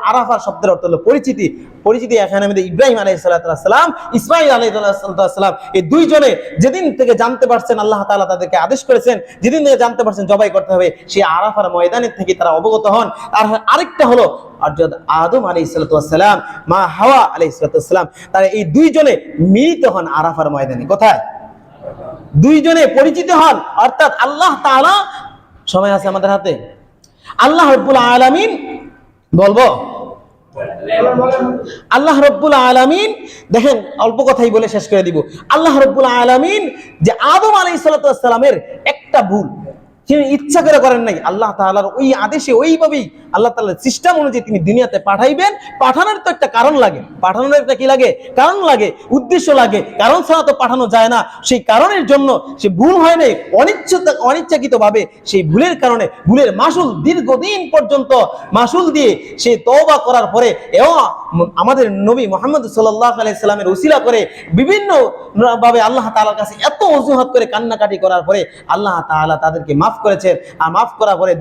আরাফা শব্দের অর্থ হলো পরিচিতি। পরিচিতি এখানে আমাদের ইব্রাহিম আলাইহিস সালাম, ইসমাঈল আলাইহিস সালাম, এই দুইজনে যেদিন থেকে জানতে পারছেন আল্লাহ তাআলা তাদেরকে আদেশ করেছেন, যেদিন থেকে জানতে পারছেন জবাই করতে হবে, সেই আরাফার ময়দানের থেকে তারা অবগত হন। আর আরেকটা হলো আদম আলাইহিস সালাম, মা হাওয়া আলাইহিস সালাম, তারা এই দুইজনে মিলিত হন আরাফার ময়দানে। কোথায়? দুইজনে পরিচিত হন। অর্থাৎ আল্লাহ তাআলা, সময় আছে আমাদের হাতে, আল্লাহ রাব্বুল আলামিন, বলবো আল্লাহ রাব্বুল আলামিন, দেখেন অল্প কথাই বলে শেষ করে দিব। আল্লাহ রাব্বুল আলামিন যে আদম আলাইহিস সালামের একটা ভুল তিনি ইচ্ছা করে করেন নাই, আল্লাহ তাআলার ওই আদেশে ওইভাবেই আল্লাহ তাআলার সিস্টেম অনুযায়ী তিনি দুনিয়াতে পাঠাইবেন। পাঠানোর তো একটা কারণ লাগে, পাঠানোর একটা কি লাগে? কারণ লাগে, উদ্দেশ্য লাগে। কারণ ছাড়া তো পাঠানো যায় না। সেই কারণের জন্য সে ভুল হয় নাই, অনিচ্ছাকৃত ভাবে সেই ভুলের কারণে ভুলের মাসুল দীর্ঘদিন পর্যন্ত মাসুল দিয়ে সে তওবা করার পরে আমাদের নবী মুহাম্মদ সাল্লাল্লাহু আলাইহি সাল্লামের উসিলা করে বিভিন্ন ভাবে আল্লাহ তাআলার কাছে এত অজুহাত করে কান্নাকাটি করার পরে আল্লাহ তাআলা তাদেরকে মাফ করেছেন। আর মাফ করার পরে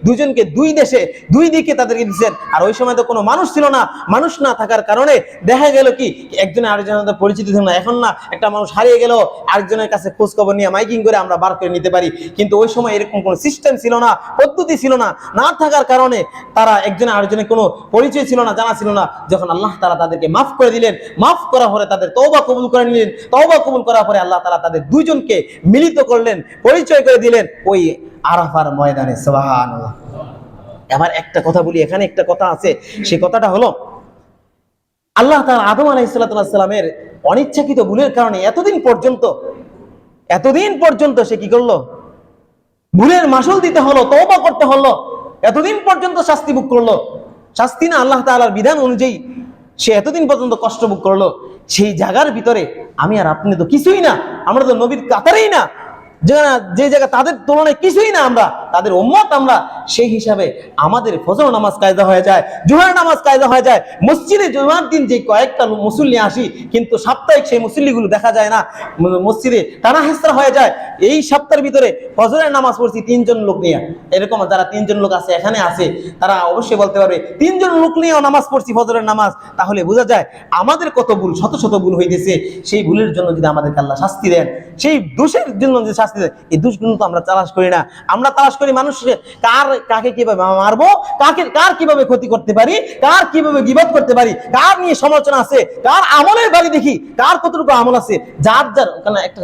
দুইজনকে দুই দেশে দুই দিকে তাদেরকে দিচ্ছেন। আর ওই সময় তো কোনো মানুষ ছিল না। মানুষ না থাকার কারণে দেখা গেল কি একজনে আরেকজনের পরিচিতি ছিল না। এখন না একটা মানুষ হারিয়ে গেল, আরেকজনের কাছে খোঁজ খবর নিয়ে মাইকিং করে আমরা বার করে নিতে পারি। কিন্তু ওই সময় এরকম কোনো সিস্টেম ছিল না, পদ্ধতি ছিল না। না থাকার কারণে তারা একজনে আরেকজনের কোনো পরিচয় ছিল না, জানা ছিল না। যখন আল্লাহ তাআলা তাদেরকে মাফ করে দিলেন, মাফ করার পরে তাদের তওবা কবুল করে নিলেন। তওবা কবুল করার পরে আল্লাহ তাআলা তাদের দুইজনকে মিলিত করলেন, পরিচয় করে দিলেন ওই আরাফার ময়দানে। সুবহানাল্লাহ। আবার একটা কথা বলি, এখানে একটা কথা আছে, সেই কথাটা হলো আল্লাহ তাআলা আদম আলাইহিস সালামের অনিচ্ছাকৃত ভুলের কারণে এতদিন পর্যন্ত সে কি করলো? ভুলের মাসুল দিতে হলো, তওবা করতে হলো, এতদিন পর্যন্ত শাস্তি ভোগ করলো। শাস্তি না, আল্লাহ তাআলার বিধান অনুযায়ী সে এতদিন পর্যন্ত কষ্ট ভোগ করলো। সেই জায়গার ভিতরে আমি আর আপনি তো কিছুই না, আমরা তো নবীর কাতারেই না, যে জায়গা তাদের তুলনায় কিছুই না, আমরা তাদের উম্মত। আমরা সেই হিসাবে আমাদের ফজর নামাজ কায়দা হয়ে যায়, জোহর নামাজ কায়দা হয়ে যায়। মসজিদে জুমার দিন যে কয়েকটা মুসল্লি আসি, কিন্তু সাপ্তাহিক সেই মুসল্লিগুলো দেখা যায় না, মসজিদে টানা হেসরা হয়ে যায়। এই সপ্তাহের ভিতরে ফজরের নামাজ পড়ছি 3 জন লোক নিয়ে, এরকম যারা 3 জন লোক আছে এখানে আছে তারা অবশ্যই বলতে পারবে 3 জন লোক নিয়েও নামাজ পড়ছি ফজরের নামাজ। তাহলে বোঝা যায় আমাদের কত ভুল, শত শত ভুল হইতেছে। সেই ভুলের জন্য যদি আমাদেরকে আল্লাহ শাস্তি দেন, সেই দোষের জন্য যে শাস্তি দেন, এই দোষগুলো তো আমরা তালাশ করি না। আমরা তালাশ করি মানুষকে কাকে কিভাবে মারবো, কার কিভাবে ক্ষতি করতে পারি, কার কিভাবে গীবত করতে পারি, কার নিয়ে সমালোচনা আছে, কার আমলের বাড়ি দেখি, কার কতটুকু আমল আছে। যার একটা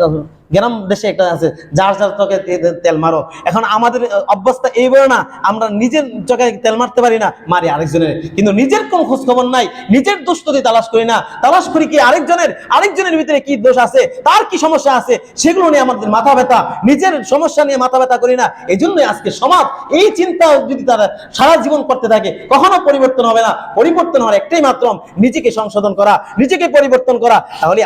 গ্রাম দেশে একটা আছে, যার চোখে তেল মারো। এখন আমাদের অভ্যস্তা এইভাবে না, আমরা নিজের চোখে তেল মারতে পারি না, মারি আরেকজনের। কিন্তু নিজের কোন খোঁজ খবর নাই, নিজের দোষ তো তালাশ করি না। তালাশ করি কি আরেকজনের ভিতরে কি দোষ আছে, তার কি সমস্যা আছে, সেগুলো নিয়ে আমাদের মাথা ব্যথা, নিজের সমস্যা নিয়ে মাথা ব্যথা করি না। এই জন্যই আজকে সমাজ এই চিন্তা যদি তারা সারা জীবন করতে থাকে, কখনো পরিবর্তন হবে না। পরিবর্তন হওয়ার একটাই মাধ্যম, নিজেকে সংশোধন করা, নিজেকে পরিবর্তন করা। তাহলে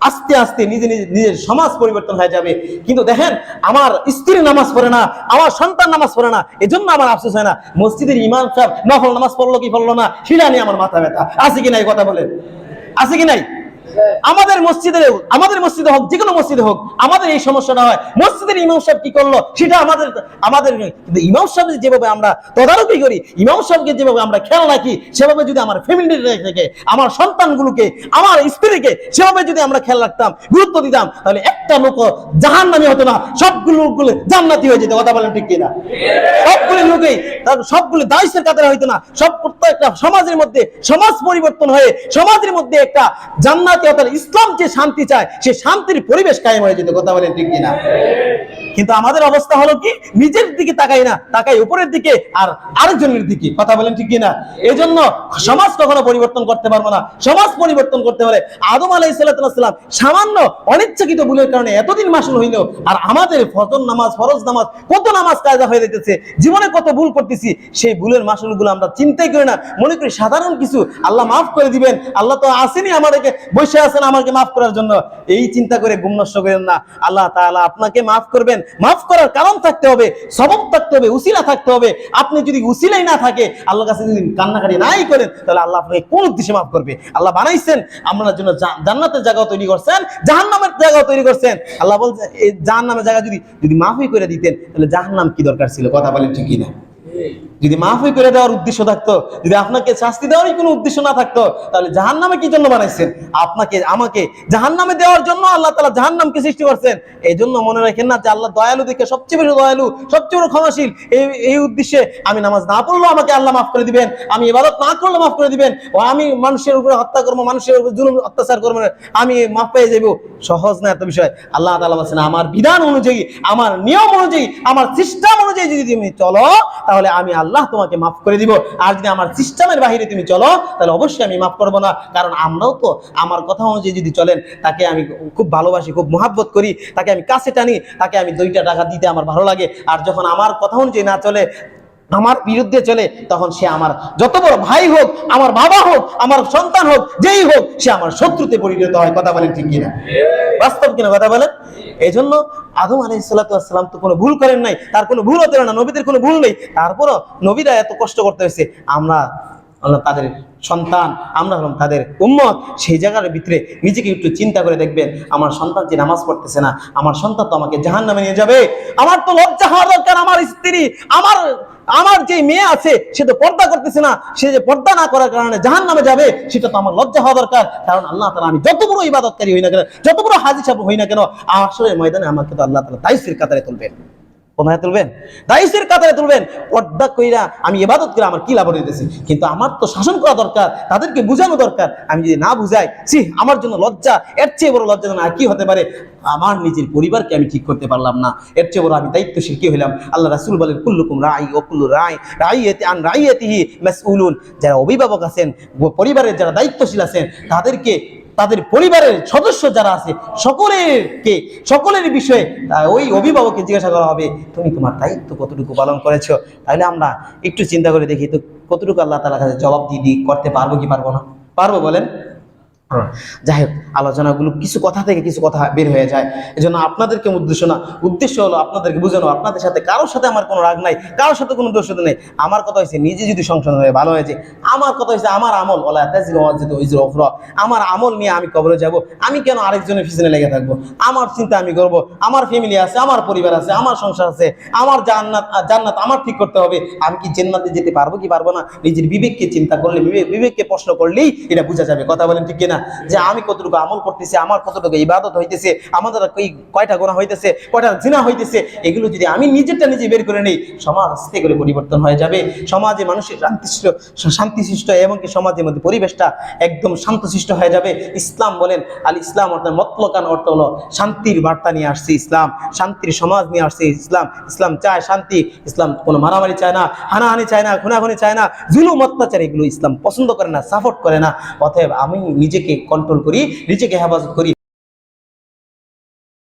আস্তে আস্তে নিজের সমাজ পরিবর্তন হয়ে যাবে। কিন্তু দেখেন, আমার স্ত্রী নামাজ পড়ে না, আমার সন্তান নামাজ পড়ে না, এজন্য আমার আফসোস হয় না। মসজিদের ইমাম সাহেব নফল নামাজ পড়লো কি পড়লো না, সেটা নিয়ে আমার মাথা ব্যথা। আছে কি নাই কথা বলেন? আছে কি নাই? আমাদের মসজিদে হোক, যে কোনো মসজিদে হোক, আমাদের এই সমস্যাটা হয়। মসজিদের ইমাম সাহেব কি করলো সেটা আমাদের কিন্তু ইমাম সাহেব যেভাবে আমরা তদারকি করি, ইমাম সাহেবকে যেভাবে আমরা খেয়াল রাখি, সেভাবে যদি আমার ফ্যামিলি থেকে, আমার সন্তানগুলোকে, আমার স্ত্রীকে সেভাবে যদি আমরা খেয়াল রাখতাম, গুরুত্ব দিতাম, তাহলে একটা লোক জাহান্নামী হতো না, সবগুলো জান্নাতি হয়ে যেত। কথা বলেন ঠিক কিনা? সবগুলো লোকেই সবগুলো দায়িত্বের কাতারে হইতো না। প্রত্যেকটা সমাজের মধ্যে সমাজ পরিবর্তন হয়ে সমাজের মধ্যে একটা জান্নাতি, অর্থাৎ ইসলাম যে শান্তি চায়, সে শান্তির পরিবেশ কায়েম হয়ে যেত। কথা বলেন ঠিক কিনা? কিন্তু আমাদের অবস্থা হলো কি, নিজের দিকে তাকাই না, তাকাই উপরের দিকে আর আরেকজনের দিকে। কথা বলেন ঠিক কিনা? এই জন্য সমাজ কখনো পরিবর্তন করতে পারবো না। সমাজ পরিবর্তন করতে পারে আদম আলাইহিস সালাম সামান্য অনিচ্ছাকৃত ভুলের কারণে এতদিন মাসুল হইল। আর আমাদের ফরজ নামাজ কত নামাজ কায়দা হয়ে যেতেছে, জীবনে কত ভুল করতেছি, সেই ভুলের মাসুলগুলো আমরা চিন্তাই করি না। মনে করি সাধারণ কিছু, আল্লাহ মাফ করে দিবেন, আল্লাহ তো আসেনি আমাদেরকে বসে আছেন আমাকে মাফ করার জন্য। এই চিন্তা করে ঘুম নষ্ট করেন না। আল্লাহ তাআলা আপনাকে মাফ করবেন। মাফ করার কারণ থাকতে হবে, সবব থাকতে হবে, উসিলা থাকতে হবে। আপনি যদি উসিলাই না থাকে, আল্লাহর কাছে যদি কান্নাকাটি নাই করেন, তাহলে আল্লাহ আপনাকে কোন উদ্দেশ্যে মাফ করবে? আল্লাহ বানাইছেন আপনার জন্য, জান্নাতের জায়গাও তৈরি করছেন, জাহান্নামের জায়গাও তৈরি করছেন। আল্লাহ বলছে এই জাহান্নামের জায়গা যদি মাফই করে দিতেন, তাহলে জাহান্নাম কি দরকার ছিল? কথা বলেন ঠিক কিনা? যদি মাফই করে দেওয়ার উদ্দেশ্য থাকতো, যদি আপনাকে শাস্তি দেওয়ারই কোনো উদ্দেশ্য না থাকতো, তাহলে জাহান্নামে কি জন্য বানাইছেন? আপনাকে আমাকে জাহান্নামে দেওয়ার জন্য আল্লাহ তাআলা জাহান্নামকে সৃষ্টি করছেন। এই জন্য মনে রাখেন না যে আল্লাহ দয়ালু দিকে সবচেয়ে বেশি দয়ালু, সবচেয়ে বড় ক্ষমাশীল। এই উদ্দেশ্যে আমি নামাজ না পড়লেও আমাকে আল্লাহ মাফ করে দিবেন, আমি ইবাদত না করলে মাফ করে দিবেন, ও আমি মানুষের উপরে হত্যা করবো, মানুষের উপরে জুলুম অত্যাচার করবো, আমি মাফ পেয়ে যাবো। সহজ না এত বিষয়। আল্লাহ তাআলা বলেন আমার বিধান অনুযায়ী, আমার নিয়ম অনুযায়ী, আমার সিস্টেম অনুযায়ী যদি তুমি চলো তাহলে আমি আল্লাহ তোমাকে মাফ করে দিব। আর যদি আমার সিস্টেমের বাইরে তুমি চলো তাহলে অবশ্যই আমি মাফ করবো না। কারণ আমরাও তো আমার কথা অনুযায়ী যদি চলেন, তাকে আমি খুব ভালোবাসি, খুব মহাব্বত করি, তাকে আমি কাছে টানি, তাকে আমি 2টা টাকা দিতে আমার ভালো লাগে। আর যখন আমার কথা অনুযায়ী না চলে, আমার বিরুদ্ধে চলে, তখন সে আমার যত বড় ভাই হোক, আমার বাবা হোক, আমার সন্তান হোক, যেই হোক, সে আমার শত্রুতে পরিণত হয়। কথা বলেন ঠিক কিনা? বাস্তব কিনা কথা বলেন? এই জন্য আদম আলাইহিস সালাতু ওয়াস সালাম তো কোনো ভুল করেন নাই, তার কোনো ভুল হতে পারে না, নবীদের কোনো ভুল নেই। তারপরও নবীরা এত কষ্ট করতে হয়েছে, আমরা তাদের সন্তান, আমরা হলাম তাদের উম্মত। সেই জায়গার ভিতরে নিজেকে একটু চিন্তা করে দেখবেন, আমার সন্তান যে নামাজ পড়তেছে না, আমার সন্তান তো আমাকে জাহান্নামে নিয়ে যাবে। আমার তো লজ্জা হওয়া দরকার। আমার স্ত্রী, আমার যে মেয়ে আছে, সে তো পর্দা করতেছে না, সে যে পর্দা না করার কারণে জাহান্নামে যাবে, সেটা তো আমার লজ্জা হওয়া দরকার। কারণ আল্লাহ তাআলা, আমি যত বড় ইবাদতকারী হই না কেন, যত বড় হাজী সাহেব হই না কেন, আসরের ময়দানে আমাকে তো আল্লাহ তাআলা দায়িত্বের কাতারে তুলবেন। কোথায় তুলবেন? দায়িত্বের কাতারে তুলবেন। পর্দা কইরা আমি ইবাদত করে আমার কি লাভ হইতেছে? কিন্তু আমার তো শাসন করা দরকার, তাদেরকে বুঝানো দরকার। আমি যদি না বুঝাই, আমার জন্য লজ্জা, এর চেয়ে বড় লজ্জা আর কি হতে পারে? আমার নিজের পরিবারকে আমি ঠিক করতে পারলাম না, এর চেয়ে বড় আমি দায়িত্বশীল কি হইলাম? আল্লাহ রাসূল বলেন কুল্লুকুম রাঈ ওয়া কুল্লু রাঈয়াতি আন রাঈয়াতিহি মাসউলুন। যারা অভিভাবক আছেন, পরিবারের যারা দায়িত্বশীল আছেন, তাদের পরিবারের সদস্য যারা আছে, সকলের বিষয়ে ওই অভিভাবককে জিজ্ঞাসা করা হবে, তুমি তোমার দায়িত্ব কতটুকু পালন করেছো। তাহলে আমরা একটু চিন্তা করে দেখি তো কতটুকু আল্লাহ তাআলার কাছে জবাব দিয়ে করতে পারবো কি পারবো না? পারবো বলেন? যাই হোক, আলোচনাগুলো কিছু কথা থেকে কিছু কথা বের হয়ে যায়। এজন্য আপনাদেরকে উদ্দেশ্য হলো আপনাদেরকে বোঝানো। আপনাদের সাথে কারোর সাথে আমার কোনো রাগ নাই, কারোর সাথে কোনো দোষ নেই। আমার কথা হয়েছে নিজে যদি সংশোধন হয়ে ভালো হয়েছে, আমার কথা হয়েছে আমার আমল ওলা তাজিরু ওয়াজিরু ওয়িজরা উখরা, আমার আমল নিয়ে আমি কবরে যাব। আমি কেন আরেকজনের পিছনে লেগে থাকবো? আমার চিন্তা আমি করবো, আমার ফ্যামিলি আছে, আমার পরিবার আছে, আমার সংসার আছে, আমার জান্নাত আমার ঠিক করতে হবে। আমি কি জান্নাতে যেতে পারবো কি পারবো না, নিজের বিবেককে চিন্তা করলে, বিবেককে প্রশ্ন করলেই এটা বোঝা যাবে। কথা বলেন ঠিক কিনা? যে আমি কতটুকু আমল করতেছি, আমার কতটুকু ইবাদত হইতেছে, আমাদের কয়টা গুনাহ হইতেছে, কয়টা জিনা হইতেছে, এগুলো যদি আমি নিজেরটা নিজে বের করে নেই, সমাজ আস্তে করে পরিবর্তন হয়ে যাবে। সমাজে মানুষের শান্তিশিষ্ট এবং কি সমাজের মধ্যে পরিবেশটা একদম শান্তশিষ্ট হয়ে যাবে। ইসলাম বলেন, আল ইসলাম অর্থাৎ মতলকান অর্থ হলো শান্তির বার্তা নিয়ে আসছে ইসলাম, শান্তির সমাজ নিয়ে আসছে ইসলাম। ইসলাম চায় শান্তি, ইসলাম কোনো মারামারি চায় না, হানাহানি চায় না, খুনাখুনি চায় না, জুলুম অত্যাচার এগুলো ইসলাম পছন্দ করে না, সাপোর্ট করে না। অতএব আমি নিজেকে কন্ট্রোল করি, নিজেকে হেফাজত করি,